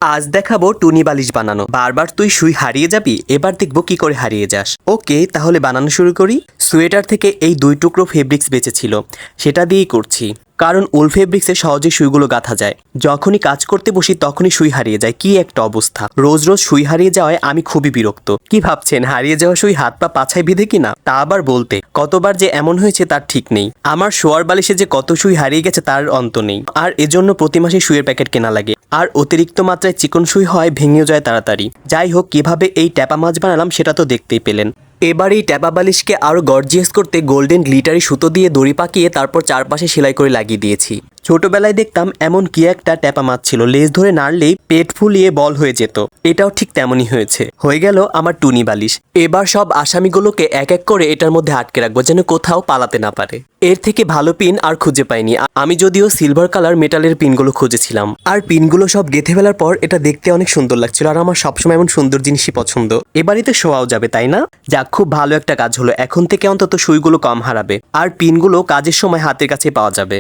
আজ দেখাবো টুনি বালিশ বানানো। বারবার তুই সুই হারিয়ে যাবি, এবার দেখবো কি করে হারিয়ে যাস। ওকে, তাহলে বানানো শুরু করি। সোয়েটার থেকে এই 2 টুকরো ফেব্রিক্স বেঁচেছিল, সেটা দিয়েই করছি। কারণ উল ফেব্রিক্সে সহজে সুইগুলো গাঁথা যায়। যখনই কাজ করতে বসি তখনই সুই হারিয়ে যায়, কি একটা অবস্থা। রোজ রোজ সুই হারিয়ে যাওয়ায় আমি খুবই বিরক্ত। কি ভাবছেন হারিয়ে যাওয়া সুই হাত পা পাছায় বিঁধে কিনা? তা আবার বলতে, কতবার যে এমন হয়েছে তার ঠিক নেই। আমার শোয়ার বালিশে যে কত সুই হারিয়ে গেছে তার অন্ত নেই। আর এজন্য প্রতি মাসে সুইয়ের প্যাকেট কেনা লাগে। আর অতিরিক্ত মাত্রায় চিকন সুই হয়, ভেঙেও যায় তাড়াতাড়ি। যাই হোক, কিভাবে এই ট্যাপা মাছ বানালাম সেটা তো দেখতেই পেলেন। এবার এই ট্যাপা বালিশকে আরও গর্জিয়াস করতে গোল্ডেন গ্লিটারি সুতো দিয়ে দড়ি পাকিয়ে তারপর চারপাশে সেলাই করে লাগিয়ে দিয়েছি। ছোটবেলায় দেখতাম এমন কি একটা ট্যাপা মাছ ছিল, লেজ ধরে নাড়লেই পেট ফুলিয়ে বল হয়ে যেত। এটাও ঠিক তেমনই হয়েছে। হয়ে গেল আমার টুনি বালিশ। এবার সব আসামিগুলোকে এক এক করে এটার মধ্যে আটকে রাখবো, যেন কোথাও পালাতে না পারে। এর থেকে ভালো পিন আর খুঁজে পাইনি। আমি যদিও সিলভার কালার মেটালের পিনগুলো খুঁজেছিলাম। আর পিনগুলো সব গেঁথে ফেলার পর এটা দেখতে অনেক সুন্দর লাগছিল। আর আমার সবসময় এমন সুন্দর জিনিসই পছন্দ। এবারই তো শোয়াও যাবে, তাই না? যাক, খুব ভালো একটা কাজ হলো। এখন থেকে অন্তত সুইগুলো কম হারাবে। আর পিনগুলো কাজের সময় হাতের কাছে পাওয়া যাবে।